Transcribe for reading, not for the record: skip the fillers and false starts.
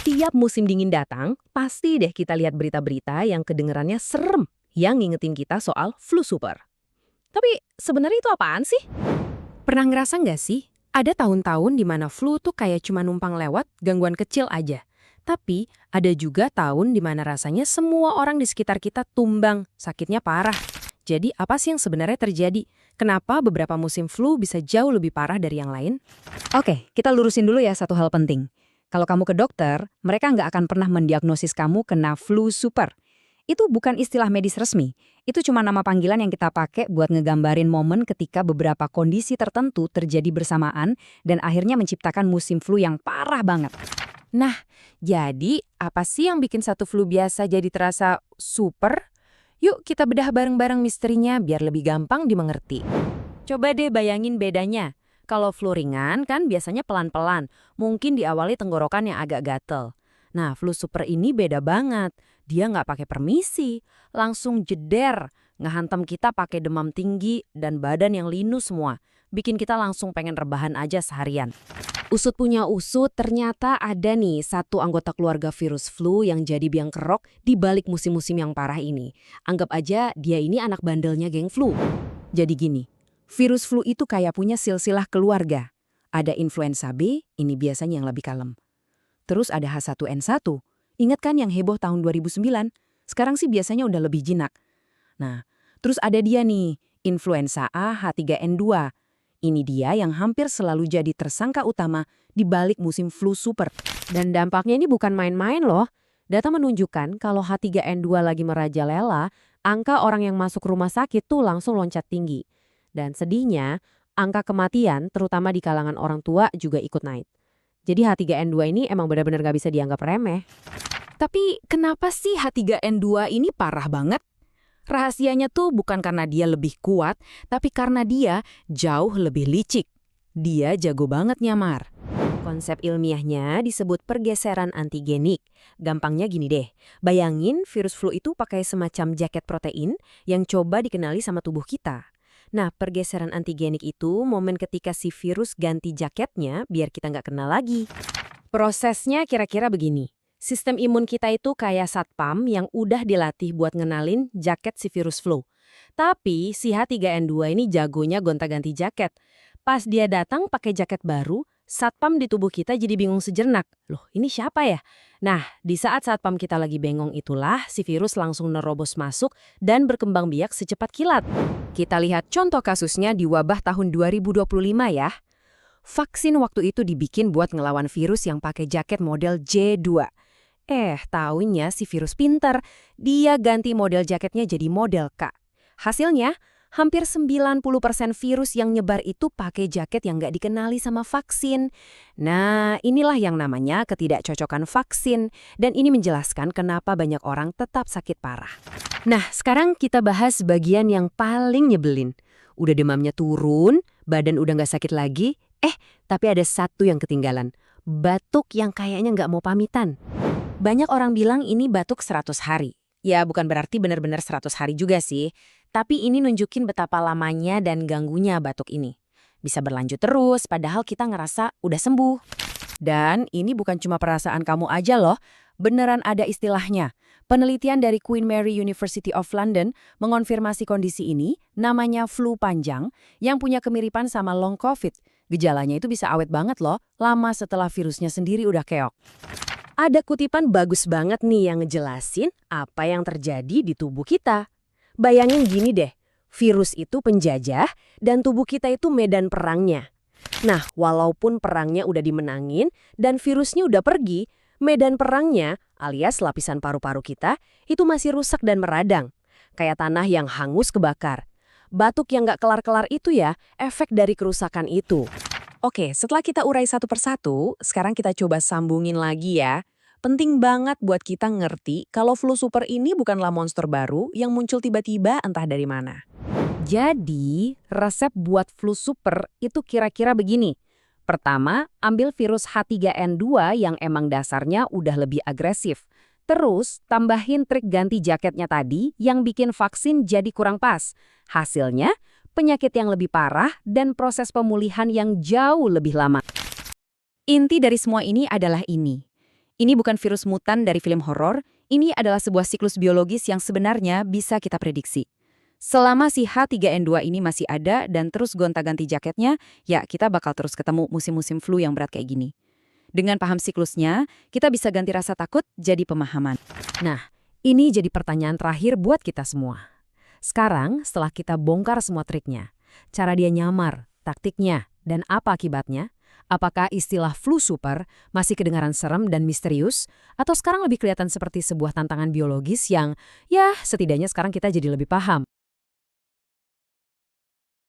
Tiap musim dingin datang, pasti deh kita lihat berita-berita yang kedengerannya serem, yang ngingetin kita soal flu super. Tapi sebenarnya itu apaan sih? Pernah ngerasa nggak sih? Ada tahun-tahun di mana flu tuh kayak cuma numpang lewat, gangguan kecil aja. Tapi ada juga tahun di mana rasanya semua orang di sekitar kita tumbang, sakitnya parah. Jadi apa sih yang sebenarnya terjadi? Kenapa beberapa musim flu bisa jauh lebih parah dari yang lain? Oke, kita lurusin dulu ya satu hal penting. Kalau kamu ke dokter, mereka nggak akan pernah mendiagnosis kamu kena flu super. Itu bukan istilah medis resmi. Itu cuma nama panggilan yang kita pakai buat ngegambarin momen ketika beberapa kondisi tertentu terjadi bersamaan dan akhirnya menciptakan musim flu yang parah banget. Nah, jadi apa sih yang bikin satu flu biasa jadi terasa super? Yuk kita bedah bareng-bareng misterinya biar lebih gampang dimengerti. Coba deh bayangin bedanya. Kalau flu ringan kan biasanya pelan-pelan, mungkin diawali tenggorokan yang agak gatel. Nah, flu super ini beda banget. Dia nggak pakai permisi, langsung jeder, ngehantam kita pakai demam tinggi dan badan yang linu semua. Bikin kita langsung pengen rebahan aja seharian. Usut punya usut, ternyata ada nih satu anggota keluarga virus flu yang jadi biang kerok di balik musim-musim yang parah ini. Anggap aja dia ini anak bandelnya geng flu. Jadi gini, virus flu itu kayak punya silsilah keluarga. Ada influenza B, ini biasanya yang lebih kalem. Terus ada H1N1. Ingat kan yang heboh tahun 2009? Sekarang sih biasanya udah lebih jinak. Nah, terus ada dia nih, influenza A H3N2. Ini dia yang hampir selalu jadi tersangka utama di balik musim flu super. Dan dampaknya ini bukan main-main loh. Data menunjukkan kalau H3N2 lagi merajalela, angka orang yang masuk rumah sakit tuh langsung loncat tinggi. Dan sedihnya, angka kematian terutama di kalangan orang tua juga ikut naik. Jadi H3N2 ini emang benar-benar gak bisa dianggap remeh. Tapi kenapa sih H3N2 ini parah banget? Rahasianya tuh bukan karena dia lebih kuat, tapi karena dia jauh lebih licik. Dia jago banget nyamar. Konsep ilmiahnya disebut pergeseran antigenik. Gampangnya gini deh, bayangin virus flu itu pakai semacam jaket protein yang coba dikenali sama tubuh kita. Nah, pergeseran antigenik itu momen ketika si virus ganti jaketnya biar kita nggak kena lagi. Prosesnya kira-kira begini. Sistem imun kita itu kayak satpam yang udah dilatih buat ngenalin jaket si virus flu. Tapi si H3N2 ini jagonya gonta-ganti jaket. Pas dia datang pakai jaket baru, satpam di tubuh kita jadi bingung sejenak. Loh, ini siapa ya? Nah, di saat satpam kita lagi bengong itulah si virus langsung nerobos masuk dan berkembang biak secepat kilat. Kita lihat contoh kasusnya di wabah tahun 2025 ya. Vaksin waktu itu dibikin buat ngelawan virus yang pakai jaket model J2. Taunya si virus pinter, dia ganti model jaketnya jadi model K. Hasilnya, hampir 90% virus yang nyebar itu pakai jaket yang nggak dikenali sama vaksin. Nah, inilah yang namanya ketidakcocokan vaksin, dan ini menjelaskan kenapa banyak orang tetap sakit parah. Nah, sekarang kita bahas bagian yang paling nyebelin. Udah demamnya turun, badan udah nggak sakit lagi, tapi ada satu yang ketinggalan. Batuk yang kayaknya nggak mau pamitan. Banyak orang bilang ini batuk 100 hari. Ya, bukan berarti benar-benar 100 hari juga sih. Tapi ini nunjukin betapa lamanya dan ganggunya batuk ini. Bisa berlanjut terus, padahal kita ngerasa udah sembuh. Dan ini bukan cuma perasaan kamu aja loh. Beneran ada istilahnya. Penelitian dari Queen Mary University of London mengonfirmasi kondisi ini, namanya flu panjang, yang punya kemiripan sama long COVID. Gejalanya itu bisa awet banget loh, lama setelah virusnya sendiri udah keok. Ada kutipan bagus banget nih yang ngejelasin apa yang terjadi di tubuh kita. Bayangin gini deh, virus itu penjajah dan tubuh kita itu medan perangnya. Nah, walaupun perangnya udah dimenangin dan virusnya udah pergi, medan perangnya alias lapisan paru-paru kita itu masih rusak dan meradang. Kayak tanah yang hangus kebakar. Batuk yang nggak kelar-kelar itu ya, efek dari kerusakan itu. Oke, setelah kita urai satu persatu, sekarang kita coba sambungin lagi ya. Penting banget buat kita ngerti kalau flu super ini bukanlah monster baru yang muncul tiba-tiba entah dari mana. Jadi, resep buat flu super itu kira-kira begini. Pertama, ambil virus H3N2 yang emang dasarnya udah lebih agresif. Terus, tambahin trik ganti jaketnya tadi yang bikin vaksin jadi kurang pas. Hasilnya, penyakit yang lebih parah dan proses pemulihan yang jauh lebih lama. Inti dari semua ini adalah ini. Ini bukan virus mutan dari film horor, ini adalah sebuah siklus biologis yang sebenarnya bisa kita prediksi. Selama si H3N2 ini masih ada dan terus gonta-ganti jaketnya, ya kita bakal terus ketemu musim-musim flu yang berat kayak gini. Dengan paham siklusnya, kita bisa ganti rasa takut jadi pemahaman. Nah, ini jadi pertanyaan terakhir buat kita semua. Sekarang, setelah kita bongkar semua triknya, cara dia nyamar, taktiknya, dan apa akibatnya, apakah istilah flu super masih kedengaran serem dan misterius, atau sekarang lebih kelihatan seperti sebuah tantangan biologis yang, ya setidaknya sekarang kita jadi lebih paham.